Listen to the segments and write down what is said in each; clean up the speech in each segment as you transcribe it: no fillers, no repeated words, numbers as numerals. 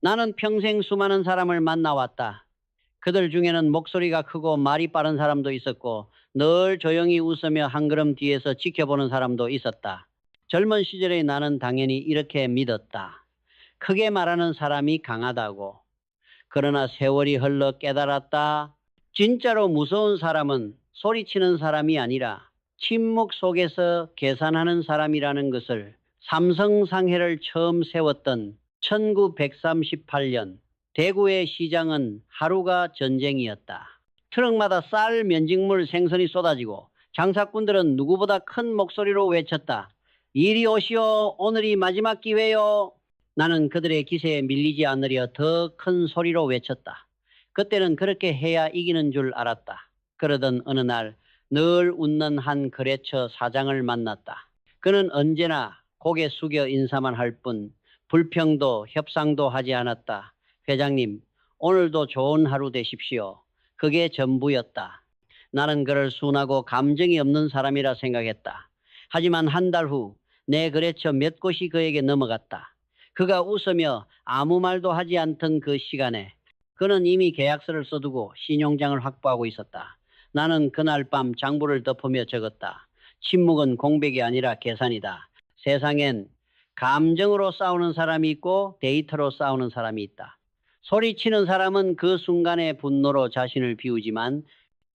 나는 평생 수많은 사람을 만나왔다. 그들 중에는 목소리가 크고 말이 빠른 사람도 있었고 늘 조용히 웃으며 한 걸음 뒤에서 지켜보는 사람도 있었다. 젊은 시절에 나는 당연히 이렇게 믿었다. 크게 말하는 사람이 강하다고. 그러나 세월이 흘러 깨달았다. 진짜로 무서운 사람은 소리치는 사람이 아니라 침묵 속에서 계산하는 사람이라는 것을 삼성상해를 처음 세웠던 1938년 대구의 시장은 하루가 전쟁이었다. 트럭마다 쌀, 면직물, 생선이 쏟아지고 장사꾼들은 누구보다 큰 목소리로 외쳤다. 이리 오시오. 오늘이 마지막 기회요. 나는 그들의 기세에 밀리지 않으려 더 큰 소리로 외쳤다. 그때는 그렇게 해야 이기는 줄 알았다. 그러던 어느 날 늘 웃는 한 거래처 사장을 만났다. 그는 언제나 고개 숙여 인사만 할 뿐 불평도 협상도 하지 않았다. 회장님, 오늘도 좋은 하루 되십시오. 그게 전부였다. 나는 그를 순하고 감정이 없는 사람이라 생각했다. 하지만 한 달 후 내 거래처 몇 곳이 그에게 넘어갔다. 그가 웃으며 아무 말도 하지 않던 그 시간에 그는 이미 계약서를 써두고 신용장을 확보하고 있었다. 나는 그날 밤 장부를 덮으며 적었다. 침묵은 공백이 아니라 계산이다. 세상엔 감정으로 싸우는 사람이 있고 데이터로 싸우는 사람이 있다. 소리치는 사람은 그 순간의 분노로 자신을 비우지만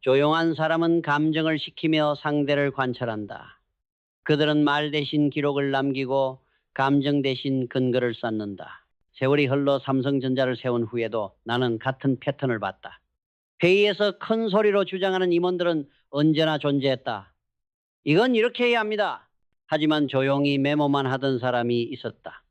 조용한 사람은 감정을 식히며 상대를 관찰한다. 그들은 말 대신 기록을 남기고 감정 대신 근거를 쌓는다. 세월이 흘러 삼성전자를 세운 후에도 나는 같은 패턴을 봤다. 회의에서 큰 소리로 주장하는 임원들은 언제나 존재했다. 이건 이렇게 해야 합니다. 하지만 조용히 메모만 하던 사람이 있었다.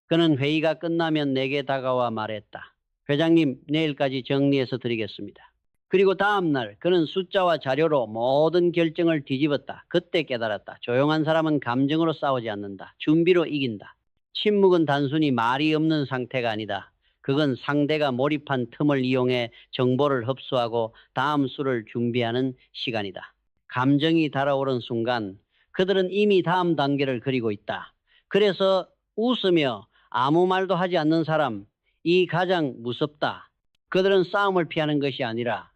그는 회의가 끝나면 내게 다가와 말했다. 회장님, 내일까지 정리해서 드리겠습니다. 그리고 다음 날 그는 숫자와 자료로 모든 결정을 뒤집었다. 그때 깨달았다. 조용한 사람은 감정으로 싸우지 않는다. 준비로 이긴다. 침묵은 단순히 말이 없는 상태가 아니다. 그건 상대가 몰입한 틈을 이용해 정보를 흡수하고 다음 수를 준비하는 시간이다. 감정이 달아오른 순간 그들은 이미 다음 단계를 그리고 있다. 그래서 웃으며 아무 말도 하지 않는 사람, 이 가장 무섭다. 그들은 싸움을 피하는 것이 아니라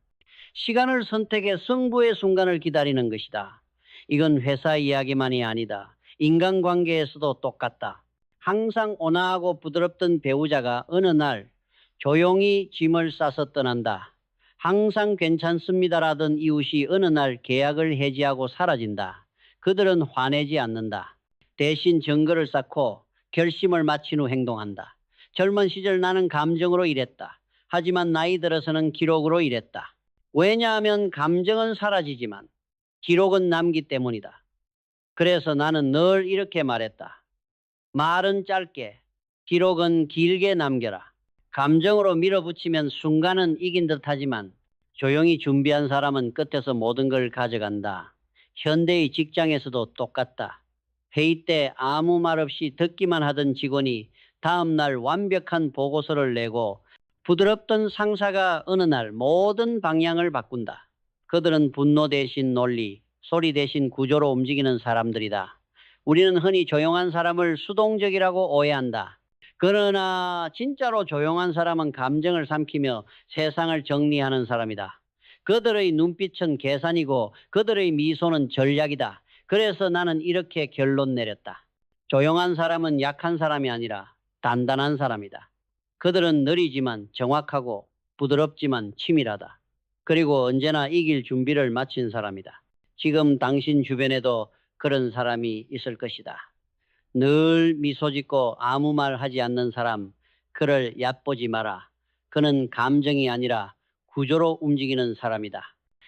시간을 선택해 승부의 순간을 기다리는 것이다. 이건 회사 이야기만이 아니다. 인간관계에서도 똑같다. 항상 온화하고 부드럽던 배우자가 어느 날 조용히 짐을 싸서 떠난다. 항상 괜찮습니다라던 이웃이 어느 날 계약을 해지하고 사라진다. 그들은 화내지 않는다. 대신 증거를 쌓고 결심을 마친 후 행동한다. 젊은 시절 나는 감정으로 일했다. 하지만 나이 들어서는 기록으로 일했다. 왜냐하면 감정은 사라지지만 기록은 남기 때문이다. 그래서 나는 늘 이렇게 말했다. 말은 짧게, 기록은 길게 남겨라. 감정으로 밀어붙이면 순간은 이긴 듯하지만 조용히 준비한 사람은 끝에서 모든 걸 가져간다. 현대의 직장에서도 똑같다. 회의 때 아무 말 없이 듣기만 하던 직원이 다음 날 완벽한 보고서를 내고 부드럽던 상사가 어느 날 모든 방향을 바꾼다. 그들은 분노 대신 논리, 소리 대신 구조로 움직이는 사람들이다. 우리는 흔히 조용한 사람을 수동적이라고 오해한다. 그러나 진짜로 조용한 사람은 감정을 삼키며 세상을 정리하는 사람이다. 그들의 눈빛은 계산이고 그들의 미소는 전략이다. 그래서 나는 이렇게 결론 내렸다. 조용한 사람은 약한 사람이 아니라 단단한 사람이다. 그들은 느리지만 정확하고 부드럽지만 치밀하다. 그리고 언제나 이길 준비를 마친 사람이다. 지금 당신 주변에도 그런 사람이 있을 것이다. 늘 미소 짓고 아무 말 하지 않는 사람, 그를 얕보지 마라. 그는 감정이 아니라 구조로 움직이는 사람이다.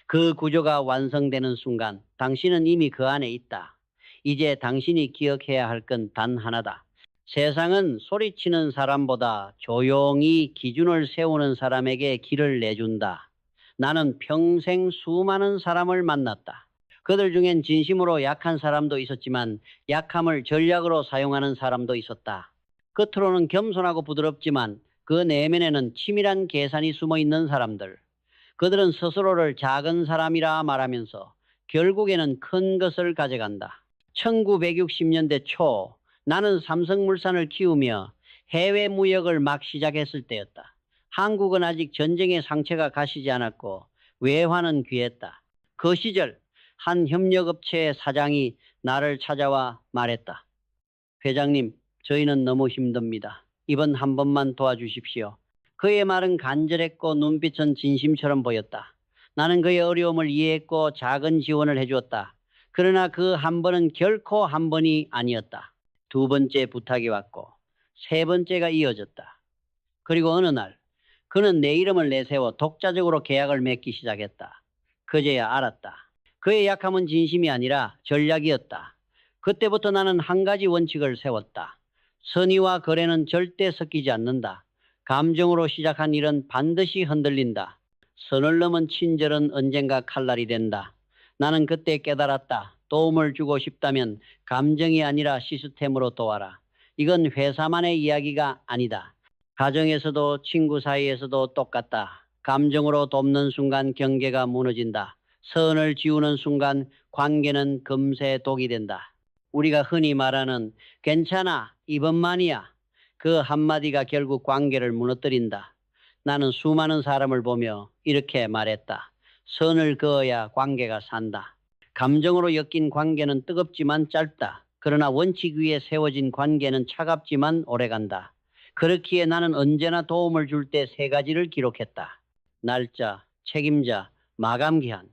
그 구조가 완성되는 순간 당신은 이미 그 안에 있다. 이제 당신이 기억해야 할 건 단 하나다. 세상은 소리치는 사람보다 조용히 기준을 세우는 사람에게 길을 내준다. 나는 평생 수많은 사람을 만났다. 그들 중엔 진심으로 약한 사람도 있었지만 약함을 전략으로 사용하는 사람도 있었다. 겉으로는 겸손하고 부드럽지만 그 내면에는 치밀한 계산이 숨어 있는 사람들. 그들은 스스로를 작은 사람이라 말하면서 결국에는 큰 것을 가져간다. 1960년대 초 나는 삼성물산을 키우며 해외 무역을 막 시작했을 때였다. 한국은 아직 전쟁의 상처가 가시지 않았고 외환은 귀했다. 그 시절 한 협력업체의 사장이 나를 찾아와 말했다. 회장님, 저희는 너무 힘듭니다. 이번 한 번만 도와주십시오. 그의 말은 간절했고 눈빛은 진심처럼 보였다. 나는 그의 어려움을 이해했고 작은 지원을 해주었다. 그러나 그 한 번은 결코 한 번이 아니었다. 두 번째 부탁이 왔고 세 번째가 이어졌다. 그리고 어느 날 그는 내 이름을 내세워 독자적으로 계약을 맺기 시작했다. 그제야 알았다. 그의 약함은 진심이 아니라 전략이었다. 그때부터 나는 한 가지 원칙을 세웠다. 선의와 거래는 절대 섞이지 않는다. 감정으로 시작한 일은 반드시 흔들린다. 선을 넘은 친절은 언젠가 칼날이 된다. 나는 그때 깨달았다. 도움을 주고 싶다면 감정이 아니라 시스템으로 도와라. 이건 회사만의 이야기가 아니다. 가정에서도 친구 사이에서도 똑같다. 감정으로 돕는 순간 경계가 무너진다. 선을 지우는 순간 관계는 금세 독이 된다. 우리가 흔히 말하는 괜찮아, 이번만이야. 그 한마디가 결국 관계를 무너뜨린다. 나는 수많은 사람을 보며 이렇게 말했다. 선을 그어야 관계가 산다. 감정으로 엮인 관계는 뜨겁지만 짧다. 그러나 원칙 위에 세워진 관계는 차갑지만 오래간다. 그렇기에 나는 언제나 도움을 줄 때 세 가지를 기록했다. 날짜, 책임자, 마감기한.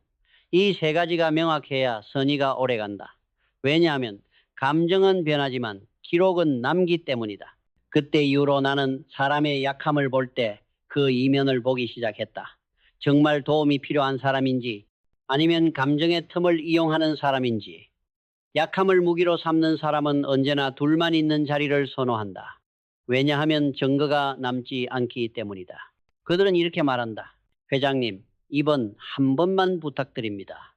이 세 가지가 명확해야 선의가 오래간다. 왜냐하면 감정은 변하지만 기록은 남기 때문이다. 그때 이후로 나는 사람의 약함을 볼 때 그 이면을 보기 시작했다. 정말 도움이 필요한 사람인지 아니면 감정의 틈을 이용하는 사람인지. 약함을 무기로 삼는 사람은 언제나 둘만 있는 자리를 선호한다. 왜냐하면 증거가 남지 않기 때문이다. 그들은 이렇게 말한다. 회장님, 이번 한 번만 부탁드립니다.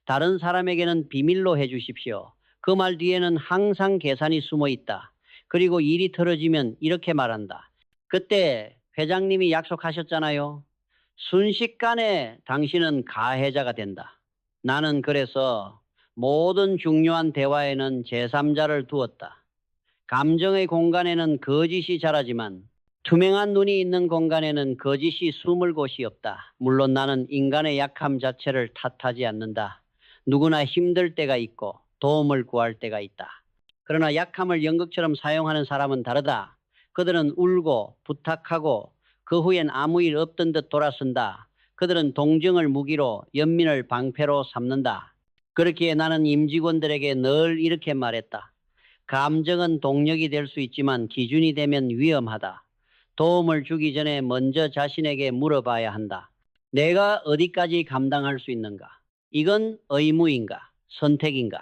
다른 사람에게는 비밀로 해주십시오. 그 말 뒤에는 항상 계산이 숨어 있다. 그리고 일이 틀어지면 이렇게 말한다. 그때 회장님이 약속하셨잖아요. 순식간에 당신은 가해자가 된다. 나는 그래서 모든 중요한 대화에는 제3자를 두었다. 감정의 공간에는 거짓이 자라지만 투명한 눈이 있는 공간에는 거짓이 숨을 곳이 없다. 물론 나는 인간의 약함 자체를 탓하지 않는다. 누구나 힘들 때가 있고 도움을 구할 때가 있다. 그러나 약함을 연극처럼 사용하는 사람은 다르다. 그들은 울고 부탁하고 그 후엔 아무 일 없던 듯 돌아선다. 그들은 동정을 무기로 연민을 방패로 삼는다. 그렇기에 나는 임직원들에게 늘 이렇게 말했다. 감정은 동력이 될 수 있지만 기준이 되면 위험하다. 도움을 주기 전에 먼저 자신에게 물어봐야 한다. 내가 어디까지 감당할 수 있는가? 이건 의무인가? 선택인가?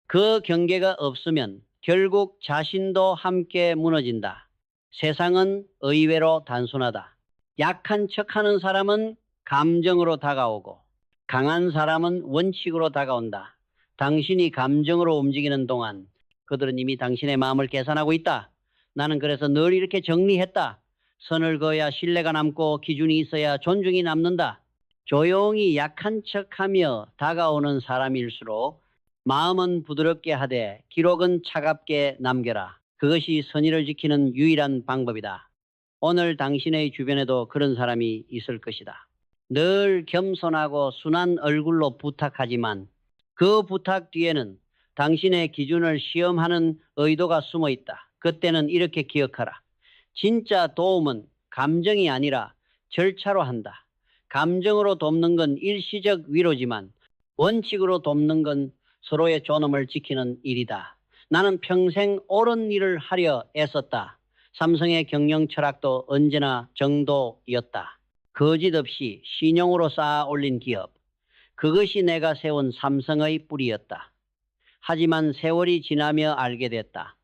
그 경계가 없으면 결국 자신도 함께 무너진다. 세상은 의외로 단순하다. 약한 척하는 사람은 감정으로 다가오고 강한 사람은 원칙으로 다가온다. 당신이 감정으로 움직이는 동안 그들은 이미 당신의 마음을 계산하고 있다. 나는 그래서 늘 이렇게 정리했다. 선을 그어야 신뢰가 남고 기준이 있어야 존중이 남는다. 조용히 약한 척하며 다가오는 사람일수록 마음은 부드럽게 하되 기록은 차갑게 남겨라. 그것이 선의를 지키는 유일한 방법이다. 오늘 당신의 주변에도 그런 사람이 있을 것이다. 늘 겸손하고 순한 얼굴로 부탁하지만 그 부탁 뒤에는 당신의 기준을 시험하는 의도가 숨어 있다. 그때는 이렇게 기억하라. 진짜 도움은 감정이 아니라 절차로 한다. 감정으로 돕는 건 일시적 위로지만 원칙으로 돕는 건 서로의 존엄을 지키는 일이다. 나는 평생 옳은 일을 하려 애썼다. 삼성의 경영 철학도 언제나 정도였다. 거짓 없이 신용으로 쌓아 올린 기업. 그것이 내가 세운 삼성의 뿌리였다. 하지만 세월이 지나며 알게 됐다.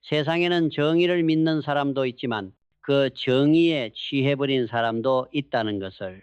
세상에는 정의를 믿는 사람도 있지만 그 정의에 취해버린 사람도 있다는 것을.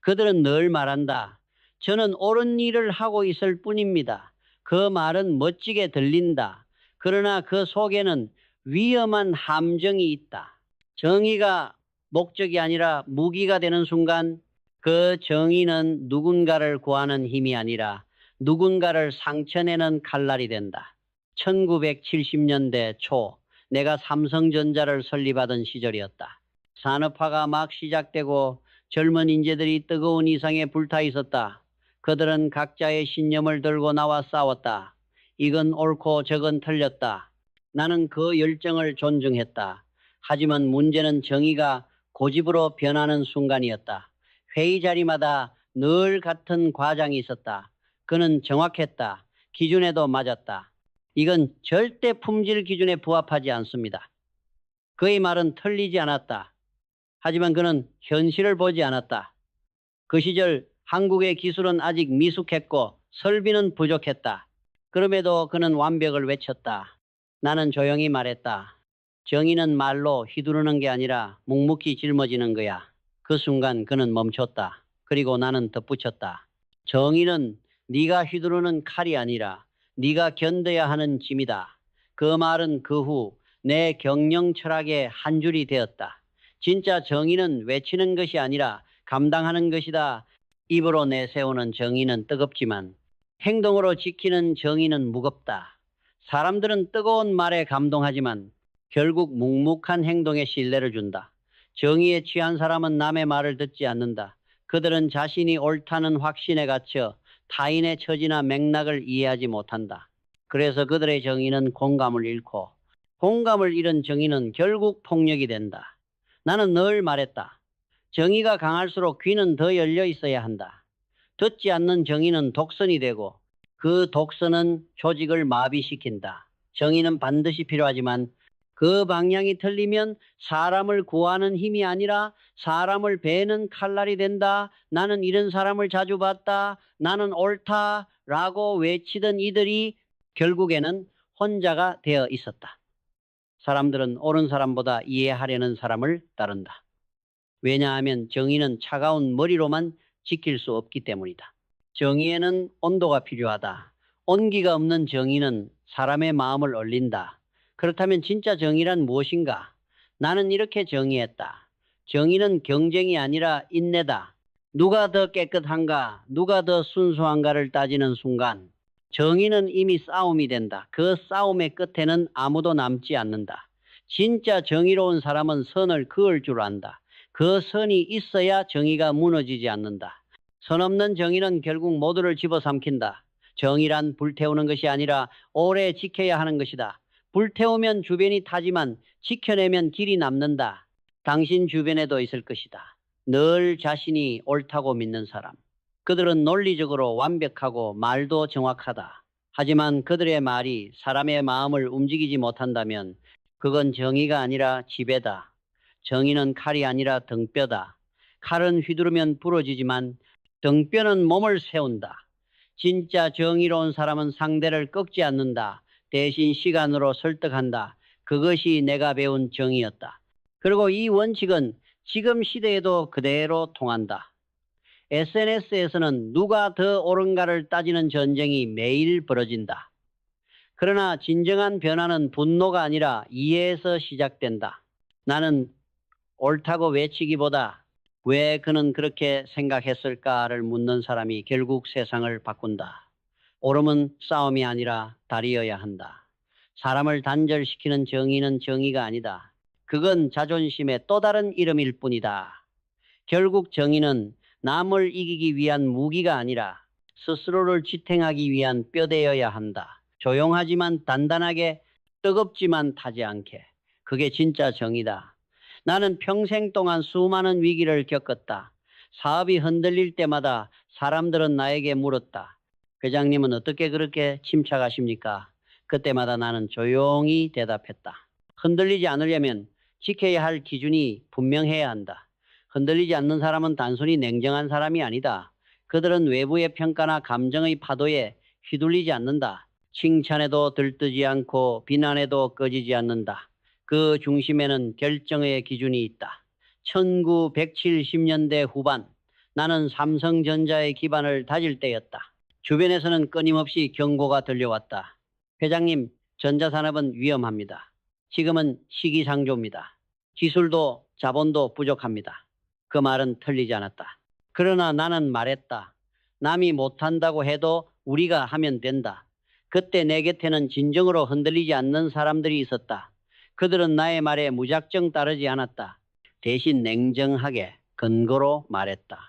그들은 늘 말한다. 저는 옳은 일을 하고 있을 뿐입니다. 그 말은 멋지게 들린다. 그러나 그 속에는 위험한 함정이 있다. 정의가 목적이 아니라 무기가 되는 순간 그 정의는 누군가를 구하는 힘이 아니라 누군가를 상처내는 칼날이 된다. 1970년대 초 내가 삼성전자를 설립하던 시절이었다. 산업화가 막 시작되고 젊은 인재들이 뜨거운 이상에 불타 있었다. 그들은 각자의 신념을 들고 나와 싸웠다. 이건 옳고 저건 틀렸다. 나는 그 열정을 존중했다. 하지만 문제는 정의가 고집으로 변하는 순간이었다. 회의 자리마다 늘 같은 과장이 있었다. 그는 정확했다. 기준에도 맞았다. 이건 절대 품질 기준에 부합하지 않습니다. 그의 말은 틀리지 않았다. 하지만 그는 현실을 보지 않았다. 그 시절 한국의 기술은 아직 미숙했고 설비는 부족했다. 그럼에도 그는 완벽을 외쳤다. 나는 조용히 말했다. 정의는 말로 휘두르는 게 아니라 묵묵히 짊어지는 거야. 그 순간 그는 멈췄다. 그리고 나는 덧붙였다. 정의는 네가 휘두르는 칼이 아니라 네가 견뎌야 하는 짐이다. 그 말은 그 후 내 경영 철학의 한 줄이 되었다. 진짜 정의는 외치는 것이 아니라 감당하는 것이다. 입으로 내세우는 정의는 뜨겁지만 행동으로 지키는 정의는 무겁다. 사람들은 뜨거운 말에 감동하지만 결국 묵묵한 행동에 신뢰를 준다. 정의에 취한 사람은 남의 말을 듣지 않는다. 그들은 자신이 옳다는 확신에 갇혀 타인의 처지나 맥락을 이해하지 못한다. 그래서 그들의 정의는 공감을 잃고 공감을 잃은 정의는 결국 폭력이 된다. 나는 늘 말했다. 정의가 강할수록 귀는 더 열려 있어야 한다. 듣지 않는 정의는 독선이 되고 그 독선은 조직을 마비시킨다. 정의는 반드시 필요하지만 그 방향이 틀리면 사람을 구하는 힘이 아니라 사람을 베는 칼날이 된다. 나는 이런 사람을 자주 봤다. 나는 옳다라고 외치던 이들이 결국에는 혼자가 되어 있었다. 사람들은 옳은 사람보다 이해하려는 사람을 따른다. 왜냐하면 정의는 차가운 머리로만 지킬 수 없기 때문이다. 정의에는 온도가 필요하다. 온기가 없는 정의는 사람의 마음을 얼린다. 그렇다면 진짜 정의란 무엇인가? 나는 이렇게 정의했다. 정의는 경쟁이 아니라 인내다. 누가 더 깨끗한가, 누가 더 순수한가를 따지는 순간 정의는 이미 싸움이 된다. 그 싸움의 끝에는 아무도 남지 않는다. 진짜 정의로운 사람은 선을 그을 줄 안다. 그 선이 있어야 정의가 무너지지 않는다. 선 없는 정의는 결국 모두를 집어삼킨다. 정의란 불태우는 것이 아니라 오래 지켜야 하는 것이다. 불태우면 주변이 타지만 지켜내면 길이 남는다. 당신 주변에도 있을 것이다. 늘 자신이 옳다고 믿는 사람. 그들은 논리적으로 완벽하고 말도 정확하다. 하지만 그들의 말이 사람의 마음을 움직이지 못한다면 그건 정의가 아니라 지배다. 정의는 칼이 아니라 등뼈다. 칼은 휘두르면 부러지지만 등뼈는 몸을 세운다. 진짜 정의로운 사람은 상대를 꺾지 않는다. 대신 시간으로 설득한다. 그것이 내가 배운 정의였다. 그리고 이 원칙은 지금 시대에도 그대로 통한다. SNS에서는 누가 더 옳은가를 따지는 전쟁이 매일 벌어진다. 그러나 진정한 변화는 분노가 아니라 이해에서 시작된다. 나는 옳다고 외치기보다 왜 그는 그렇게 생각했을까를 묻는 사람이 결국 세상을 바꾼다. 옳음은 싸움이 아니라 다리여야 한다. 사람을 단절시키는 정의는 정의가 아니다. 그건 자존심의 또 다른 이름일 뿐이다. 결국 정의는 남을 이기기 위한 무기가 아니라 스스로를 지탱하기 위한 뼈대여야 한다. 조용하지만 단단하게, 뜨겁지만 타지 않게. 그게 진짜 정의다. 나는 평생 동안 수많은 위기를 겪었다. 사업이 흔들릴 때마다 사람들은 나에게 물었다. 회장님은 어떻게 그렇게 침착하십니까? 그때마다 나는 조용히 대답했다. 흔들리지 않으려면 지켜야 할 기준이 분명해야 한다. 흔들리지 않는 사람은 단순히 냉정한 사람이 아니다. 그들은 외부의 평가나 감정의 파도에 휘둘리지 않는다. 칭찬에도 들뜨지 않고 비난에도 꺼지지 않는다. 그 중심에는 결정의 기준이 있다. 1970년대 후반, 나는 삼성전자의 기반을 다질 때였다. 주변에서는 끊임없이 경고가 들려왔다. 회장님, 전자산업은 위험합니다. 지금은 시기상조입니다. 기술도 자본도 부족합니다. 그 말은 틀리지 않았다. 그러나 나는 말했다. 남이 못한다고 해도 우리가 하면 된다. 그때 내 곁에는 진정으로 흔들리지 않는 사람들이 있었다. 그들은 나의 말에 무작정 따르지 않았다. 대신 냉정하게 근거로 말했다.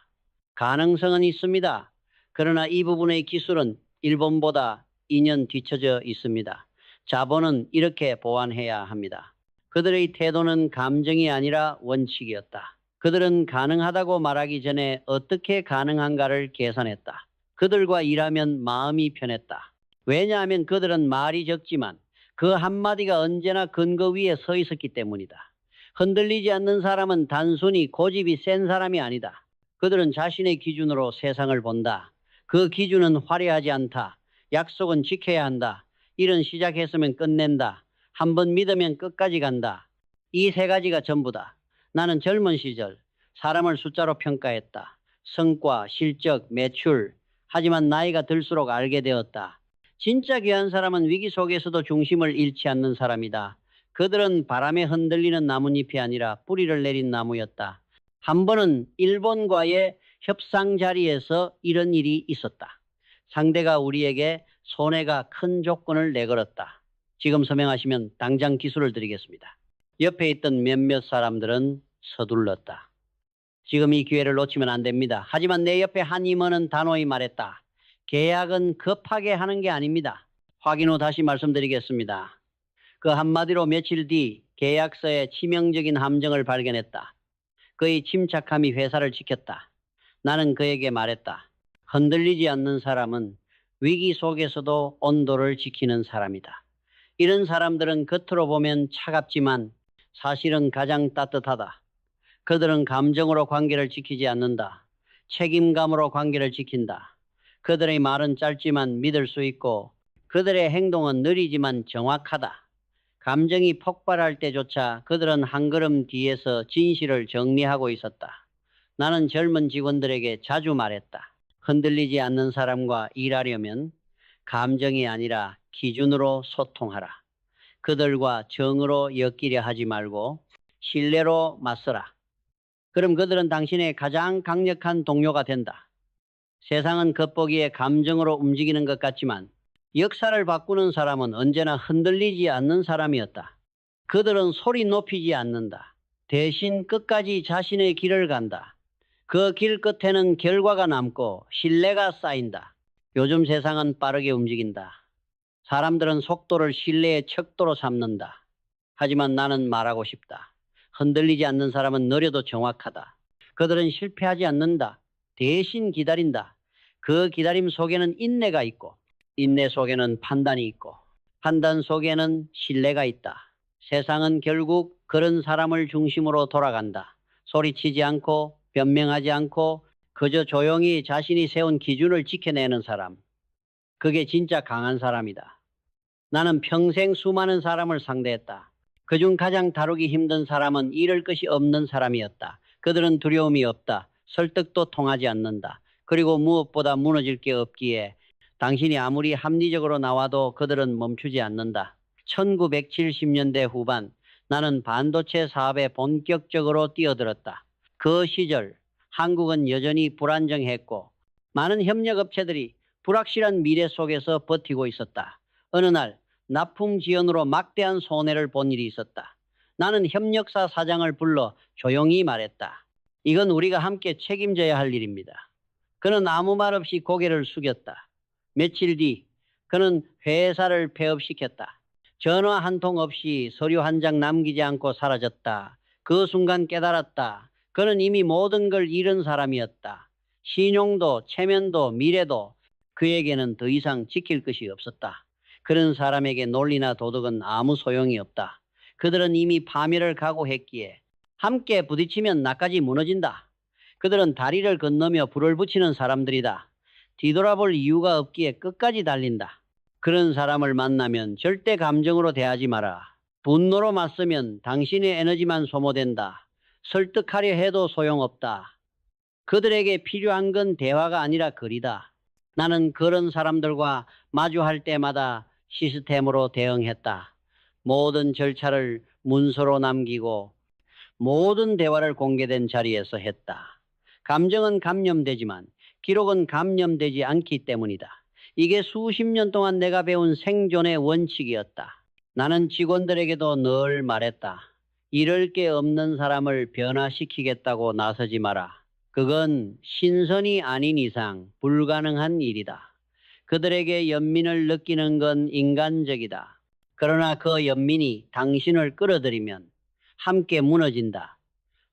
가능성은 있습니다. 그러나 이 부분의 기술은 일본보다 2년 뒤처져 있습니다. 자본은 이렇게 보완해야 합니다. 그들의 태도는 감정이 아니라 원칙이었다. 그들은 가능하다고 말하기 전에 어떻게 가능한가를 계산했다. 그들과 일하면 마음이 편했다. 왜냐하면 그들은 말이 적지만 그 한마디가 언제나 근거 위에 서 있었기 때문이다. 흔들리지 않는 사람은 단순히 고집이 센 사람이 아니다. 그들은 자신의 기준으로 세상을 본다. 그 기준은 화려하지 않다. 약속은 지켜야 한다. 일은 시작했으면 끝낸다. 한번 믿으면 끝까지 간다. 이 세 가지가 전부다. 나는 젊은 시절 사람을 숫자로 평가했다. 성과, 실적, 매출. 하지만 나이가 들수록 알게 되었다. 진짜 귀한 사람은 위기 속에서도 중심을 잃지 않는 사람이다. 그들은 바람에 흔들리는 나뭇잎이 아니라 뿌리를 내린 나무였다. 한 번은 일본과의 협상 자리에서 이런 일이 있었다. 상대가 우리에게 손해가 큰 조건을 내걸었다. 지금 서명하시면 당장 기술을 드리겠습니다. 옆에 있던 몇몇 사람들은 서둘렀다. 지금 이 기회를 놓치면 안 됩니다. 하지만 내 옆에 한 임원은 단호히 말했다. 계약은 급하게 하는 게 아닙니다. 확인 후 다시 말씀드리겠습니다. 그 한마디로 며칠 뒤 계약서에 치명적인 함정을 발견했다. 그의 침착함이 회사를 지켰다. 나는 그에게 말했다. 흔들리지 않는 사람은 위기 속에서도 온도를 지키는 사람이다. 이런 사람들은 겉으로 보면 차갑지만 사실은 가장 따뜻하다. 그들은 감정으로 관계를 지키지 않는다. 책임감으로 관계를 지킨다. 그들의 말은 짧지만 믿을 수 있고 그들의 행동은 느리지만 정확하다. 감정이 폭발할 때조차 그들은 한 걸음 뒤에서 진실을 정리하고 있었다. 나는 젊은 직원들에게 자주 말했다. 흔들리지 않는 사람과 일하려면 감정이 아니라 기준으로 소통하라. 그들과 정으로 엮이려 하지 말고 신뢰로 맞서라. 그럼 그들은 당신의 가장 강력한 동료가 된다. 세상은 겉보기에 감정으로 움직이는 것 같지만 역사를 바꾸는 사람은 언제나 흔들리지 않는 사람이었다. 그들은 소리 높이지 않는다. 대신 끝까지 자신의 길을 간다. 그 길 끝에는 결과가 남고 신뢰가 쌓인다. 요즘 세상은 빠르게 움직인다. 사람들은 속도를 신뢰의 척도로 삼는다. 하지만 나는 말하고 싶다. 흔들리지 않는 사람은 느려도 정확하다. 그들은 실패하지 않는다. 대신 기다린다. 그 기다림 속에는 인내가 있고 인내 속에는 판단이 있고 판단 속에는 신뢰가 있다. 세상은 결국 그런 사람을 중심으로 돌아간다. 소리치지 않고 변명하지 않고 그저 조용히 자신이 세운 기준을 지켜내는 사람. 그게 진짜 강한 사람이다. 나는 평생 수많은 사람을 상대했다. 그중 가장 다루기 힘든 사람은 잃을 것이 없는 사람이었다. 그들은 두려움이 없다. 설득도 통하지 않는다. 그리고 무엇보다 무너질 게 없기에 당신이 아무리 합리적으로 나와도 그들은 멈추지 않는다. 1970년대 후반 나는 반도체 사업에 본격적으로 뛰어들었다. 그 시절 한국은 여전히 불안정했고 많은 협력업체들이 불확실한 미래 속에서 버티고 있었다. 어느 날 납품 지연으로 막대한 손해를 본 일이 있었다. 나는 협력사 사장을 불러 조용히 말했다. 이건 우리가 함께 책임져야 할 일입니다. 그는 아무 말 없이 고개를 숙였다. 며칠 뒤 그는 회사를 폐업시켰다. 전화 한 통 없이 서류 한 장 남기지 않고 사라졌다. 그 순간 깨달았다. 그는 이미 모든 걸 잃은 사람이었다. 신용도 체면도 미래도 그에게는 더 이상 지킬 것이 없었다. 그런 사람에게 논리나 도덕은 아무 소용이 없다. 그들은 이미 파멸을 각오했기에 함께 부딪히면 나까지 무너진다. 그들은 다리를 건너며 불을 붙이는 사람들이다. 뒤돌아볼 이유가 없기에 끝까지 달린다. 그런 사람을 만나면 절대 감정으로 대하지 마라. 분노로 맞서면 당신의 에너지만 소모된다. 설득하려 해도 소용없다. 그들에게 필요한 건 대화가 아니라 거리다. 나는 그런 사람들과 마주할 때마다 시스템으로 대응했다. 모든 절차를 문서로 남기고 모든 대화를 공개된 자리에서 했다. 감정은 감염되지만 기록은 감염되지 않기 때문이다. 이게 수십 년 동안 내가 배운 생존의 원칙이었다. 나는 직원들에게도 늘 말했다. 이럴 게 없는 사람을 변화시키겠다고 나서지 마라. 그건 신선이 아닌 이상 불가능한 일이다. 그들에게 연민을 느끼는 건 인간적이다. 그러나 그 연민이 당신을 끌어들이면 함께 무너진다.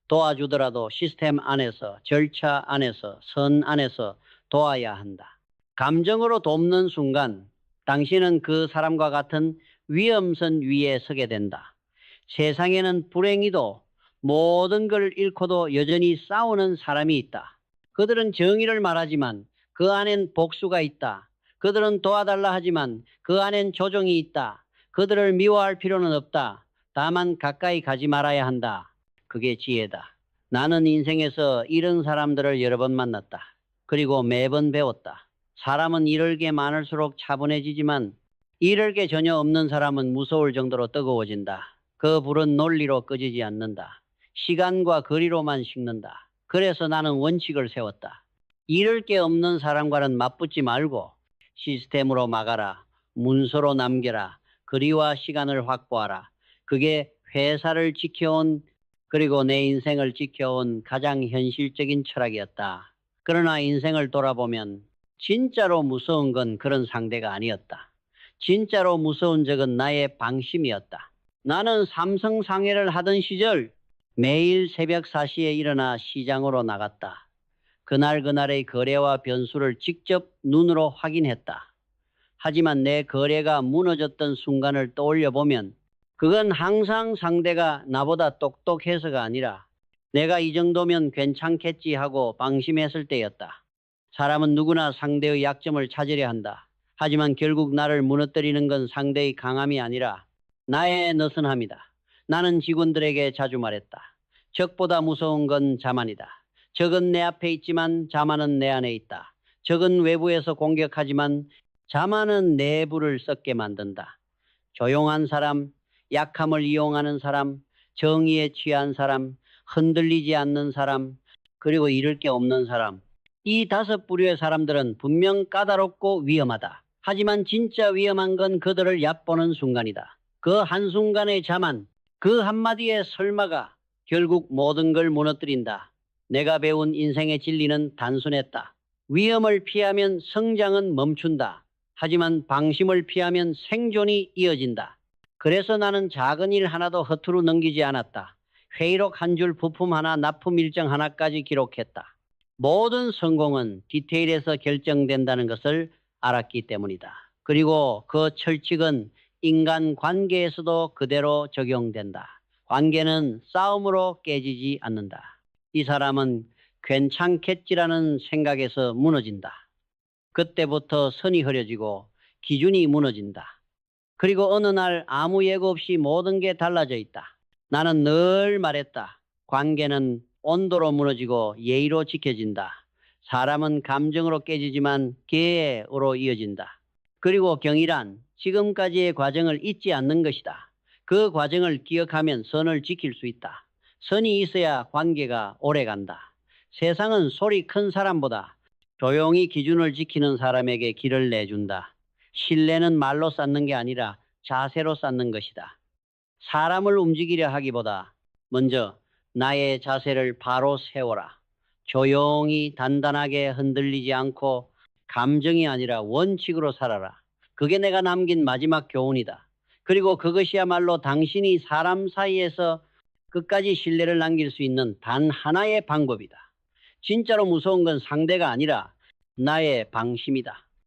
도와주더라도 시스템 안에서, 절차 안에서, 선 안에서 도와야 한다. 감정으로 돕는 순간 당신은 그 사람과 같은 위험선 위에 서게 된다. 세상에는 불행히도 모든 걸 잃고도 여전히 싸우는 사람이 있다. 그들은 정의를 말하지만 그 안엔 복수가 있다. 그들은 도와달라 하지만 그 안엔 조종이 있다. 그들을 미워할 필요는 없다. 다만 가까이 가지 말아야 한다. 그게 지혜다. 나는 인생에서 이런 사람들을 여러 번 만났다. 그리고 매번 배웠다. 사람은 이럴 게 많을수록 차분해지지만 이럴 게 전혀 없는 사람은 무서울 정도로 뜨거워진다. 그 불은 논리로 끄지지 않는다. 시간과 거리로만 식는다. 그래서 나는 원칙을 세웠다. 이럴 게 없는 사람과는 맞붙지 말고 시스템으로 막아라. 문서로 남겨라. 거리와 시간을 확보하라. 그게 회사를 지켜온 그리고 내 인생을 지켜온 가장 현실적인 철학이었다. 그러나 인생을 돌아보면 진짜로 무서운 건 그런 상대가 아니었다. 진짜로 무서운 적은 나의 방심이었다. 나는 삼성 상해를 하던 시절 매일 새벽 4시에 일어나 시장으로 나갔다. 그날의 거래와 변수를 직접 눈으로 확인했다. 하지만 내 거래가 무너졌던 순간을 떠올려 보면 그건 항상 상대가 나보다 똑똑해서가 아니라 내가 이 정도면 괜찮겠지 하고 방심했을 때였다. 사람은 누구나 상대의 약점을 찾으려 한다. 하지만 결국 나를 무너뜨리는 건 상대의 강함이 아니라 나의 느슨함이다. 나는 직원들에게 자주 말했다. 적보다 무서운 건 자만이다. 적은 내 앞에 있지만 자만은 내 안에 있다. 적은 외부에서 공격하지만 자만은 내부를 썩게 만든다. 조용한 사람, 약함을 이용하는 사람, 정의에 취한 사람, 흔들리지 않는 사람, 그리고 잃을 게 없는 사람. 이 5부류의 사람들은 분명 까다롭고 위험하다. 하지만 진짜 위험한 건 그들을 얕보는 순간이다. 그 한순간의 자만, 그 한마디의 설마가 결국 모든 걸 무너뜨린다. 내가 배운 인생의 진리는 단순했다. 위험을 피하면 성장은 멈춘다. 하지만 방심을 피하면 생존이 이어진다. 그래서 나는 작은 일 하나도 허투루 넘기지 않았다. 회의록 한 줄 부품 하나, 납품 일정 하나까지 기록했다. 모든 성공은 디테일에서 결정된다는 것을 알았기 때문이다. 그리고 그 철칙은 인간 관계에서도 그대로 적용된다. 관계는 싸움으로 깨지지 않는다. 이 사람은 괜찮겠지라는 생각에서 무너진다. 그때부터 선이 흐려지고 기준이 무너진다. 그리고 어느 날 아무 예고 없이 모든 게 달라져 있다. 나는 늘 말했다. 관계는 온도로 무너지고 예의로 지켜진다. 사람은 감정으로 깨지지만 계로 이어진다. 그리고 경이란 지금까지의 과정을 잊지 않는 것이다. 그 과정을 기억하면 선을 지킬 수 있다. 선이 있어야 관계가 오래간다. 세상은 소리 큰 사람보다 조용히 기준을 지키는 사람에게 길을 내준다. 신뢰는 말로 쌓는 게 아니라 자세로 쌓는 것이다. 사람을 움직이려 하기보다 먼저 나의 자세를 바로 세워라. 조용히 단단하게 흔들리지 않고 감정이 아니라 원칙으로 살아라. 그게 내가 남긴 마지막 교훈이다. 그리고 그것이야말로 당신이 사람 사이에서 끝까지 신뢰를 남길 수 있는 단 하나의 방법이다. 진짜로 무서운 건 상대가 아니라 나의 방심이다.